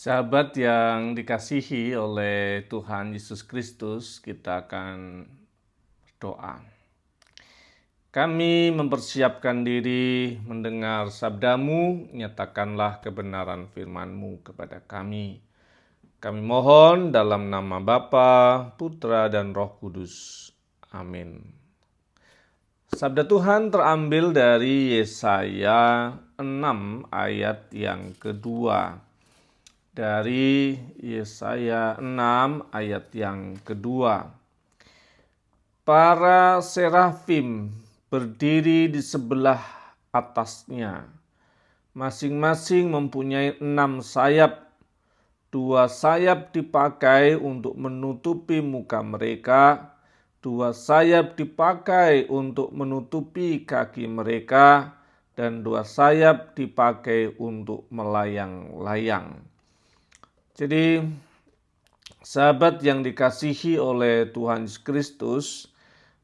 Sahabat yang dikasihi oleh Tuhan Yesus Kristus, kita akan berdoa. Kami mempersiapkan diri mendengar sabda-Mu, nyatakanlah kebenaran firman-Mu kepada kami. Kami mohon dalam nama Bapa, Putra, dan Roh Kudus. Amin. Sabda Tuhan terambil dari Yesaya 6 ayat yang kedua. Dari Yesaya 6 ayat yang kedua. Para serafim berdiri di sebelah atasnya. Masing-masing mempunyai 6 sayap. 2 sayap dipakai untuk menutupi muka mereka. 2 sayap dipakai untuk menutupi kaki mereka. Dan 2 sayap dipakai untuk melayang-layang. Jadi, sahabat yang dikasihi oleh Tuhan Yesus Kristus,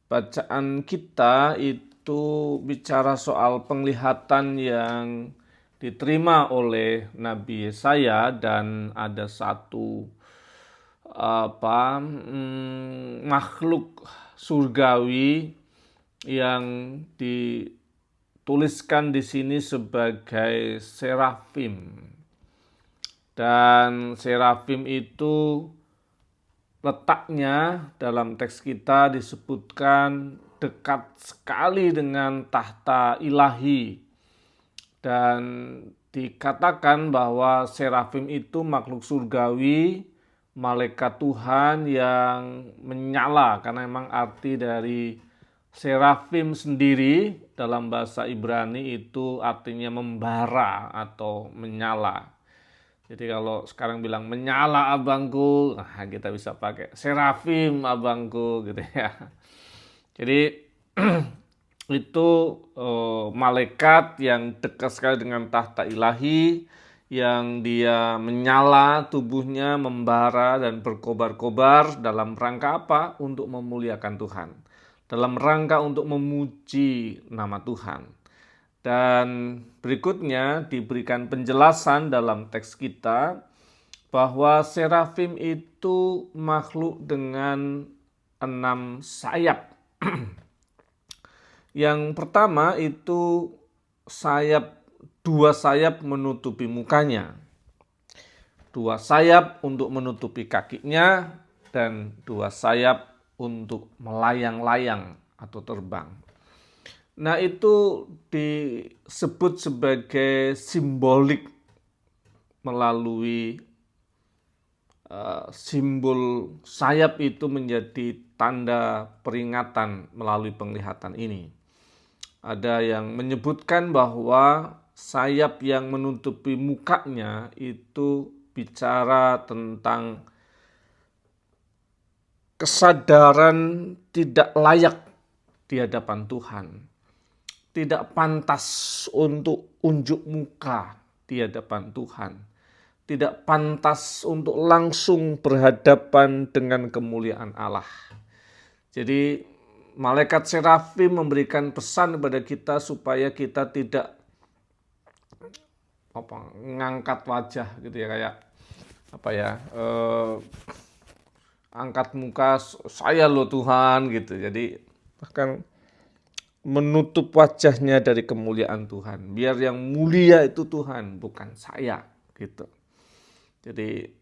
bacaan kita itu bicara soal penglihatan yang diterima oleh Nabi Yesaya, dan ada satu makhluk surgawi yang dituliskan di sini sebagai serafim. Dan serafim itu letaknya dalam teks kita disebutkan dekat sekali dengan tahta ilahi. Dan dikatakan bahwa serafim itu makhluk surgawi, malaikat Tuhan yang menyala. Karena memang arti dari serafim sendiri dalam bahasa Ibrani itu artinya membara atau menyala. Jadi kalau sekarang bilang menyala abangku, nah kita bisa pakai serafim abangku gitu ya. Jadi itu malaikat yang dekat sekali dengan tahta ilahi, yang dia menyala tubuhnya, membara dan berkobar-kobar dalam rangka apa? Untuk memuliakan Tuhan. Dalam rangka untuk memuji nama Tuhan. Dan berikutnya diberikan penjelasan dalam teks kita bahwa serafim itu makhluk dengan 6 sayap. Yang pertama itu sayap, 2 sayap menutupi mukanya, 2 sayap untuk menutupi kakinya, dan 2 sayap untuk melayang-layang atau terbang. Nah, itu disebut sebagai simbolik melalui simbol sayap itu menjadi tanda peringatan melalui penglihatan ini. Ada yang menyebutkan bahwa sayap yang menutupi mukanya itu bicara tentang kesadaran tidak layak di hadapan Tuhan. Tidak pantas untuk unjuk muka di hadapan Tuhan. Tidak pantas untuk langsung berhadapan dengan kemuliaan Allah. Jadi malaikat serafim memberikan pesan kepada kita supaya kita tidak ngangkat wajah gitu ya, kayak angkat muka, saya loh Tuhan gitu. Jadi bahkan menutup wajahnya dari kemuliaan Tuhan. Biar yang mulia itu Tuhan, bukan saya gitu. Jadi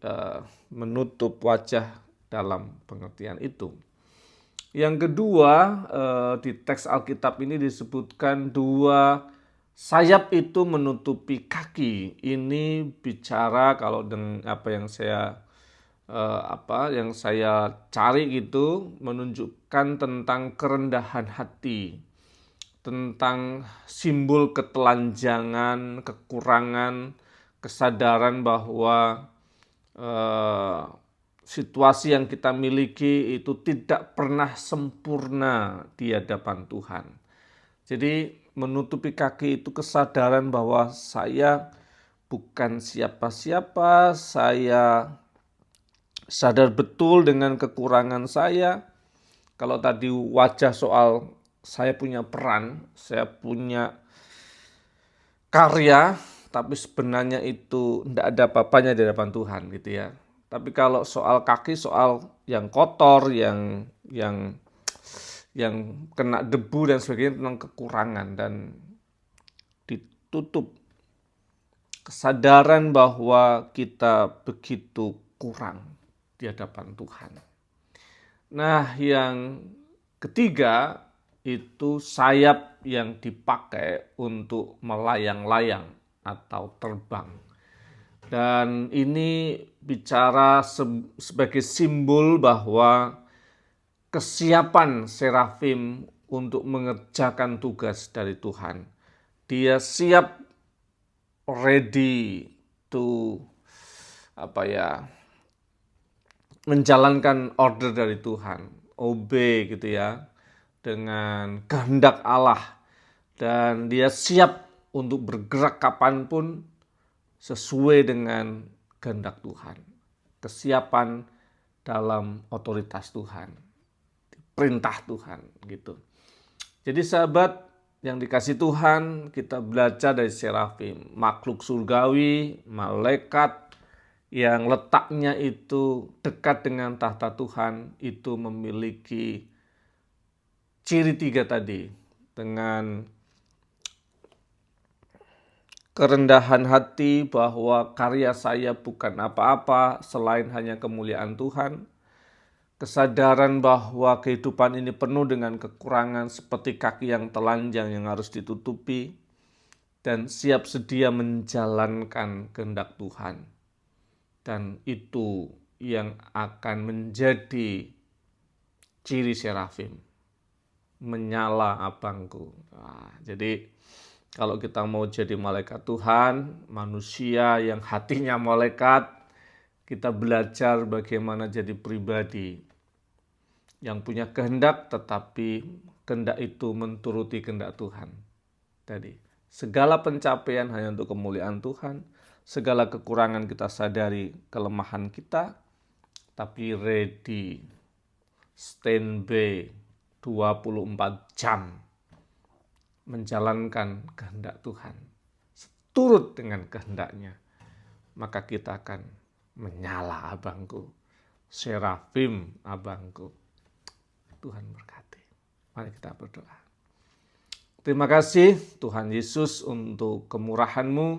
menutup wajah dalam pengertian itu. Yang kedua, di teks Alkitab ini disebutkan 2 sayap itu menutupi kaki. Ini bicara kalau dengan apa yang saya cari gitu, menunjukkan tentang kerendahan hati, tentang simbol ketelanjangan, kekurangan, kesadaran bahwa situasi yang kita miliki itu tidak pernah sempurna di hadapan Tuhan. Jadi menutupi kaki itu kesadaran bahwa saya bukan siapa-siapa, saya sadar betul dengan kekurangan saya. Kalau tadi wajah soal saya punya peran, saya punya karya, tapi sebenarnya itu tidak ada apa-apanya di hadapan Tuhan gitu ya. Tapi kalau soal kaki, soal yang kotor, yang kena debu dan sebagainya, tentang kekurangan dan ditutup kesadaran bahwa kita begitu kurang di hadapan Tuhan. Nah, yang ketiga itu sayap yang dipakai untuk melayang-layang atau terbang. Dan ini bicara sebagai simbol bahwa kesiapan serafim untuk mengerjakan tugas dari Tuhan. Dia siap, ready to menjalankan order dari Tuhan, obey gitu ya, dengan kehendak Allah, dan dia siap untuk bergerak kapanpun sesuai dengan kehendak Tuhan. Kesiapan dalam otoritas Tuhan, perintah Tuhan gitu. Jadi sahabat yang dikasih Tuhan, kita belajar dari serafim, makhluk surgawi, malaikat yang letaknya itu dekat dengan tahta Tuhan, itu memiliki ciri tiga tadi, dengan kerendahan hati bahwa karya saya bukan apa-apa selain hanya kemuliaan Tuhan, kesadaran bahwa kehidupan ini penuh dengan kekurangan seperti kaki yang telanjang yang harus ditutupi, dan siap sedia menjalankan kehendak Tuhan. Dan itu yang akan menjadi ciri serafim, menyala abangku. Jadi kalau kita mau jadi malaikat Tuhan, manusia yang hatinya malaikat, kita belajar bagaimana jadi pribadi yang punya kehendak, tetapi kehendak itu menturuti kehendak Tuhan. Jadi segala pencapaian hanya untuk kemuliaan Tuhan, segala kekurangan kita sadari kelemahan kita, tapi ready, standby 24 jam menjalankan kehendak Tuhan, turut dengan kehendaknya, maka kita akan menyala abangku, serafim abangku. Tuhan berkati. Mari kita berdoa. Terima kasih Tuhan Yesus untuk kemurahan-Mu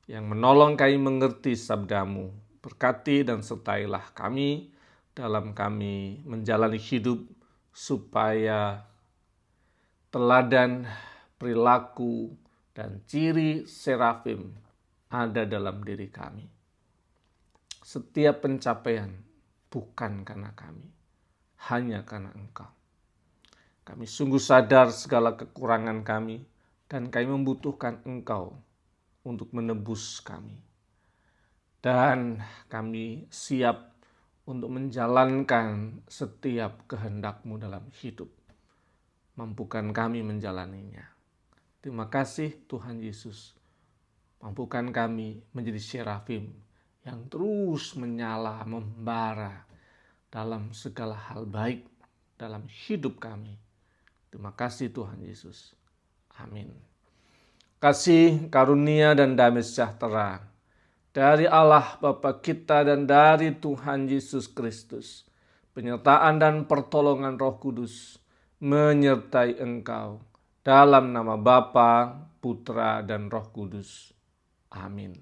yang menolong kami mengerti sabda-Mu. Berkati dan sertailah kami dalam kami menjalani hidup supaya teladan, perilaku, dan ciri serafim ada dalam diri kami. Setiap pencapaian bukan karena kami, hanya karena Engkau. Kami sungguh sadar segala kekurangan kami, dan kami membutuhkan Engkau untuk menebus kami. Dan kami siap untuk menjalankan setiap kehendak-Mu dalam hidup. Mampukan kami menjalaninya. Terima kasih Tuhan Yesus. Mampukan kami menjadi serafim yang terus menyala, membara dalam segala hal baik dalam hidup kami. Terima kasih Tuhan Yesus. Amin. Kasih, karunia, dan damai sejahtera dari Allah Bapa kita dan dari Tuhan Yesus Kristus, penyertaan dan pertolongan Roh Kudus menyertai engkau dalam nama Bapa, Putra, dan Roh Kudus. Amin.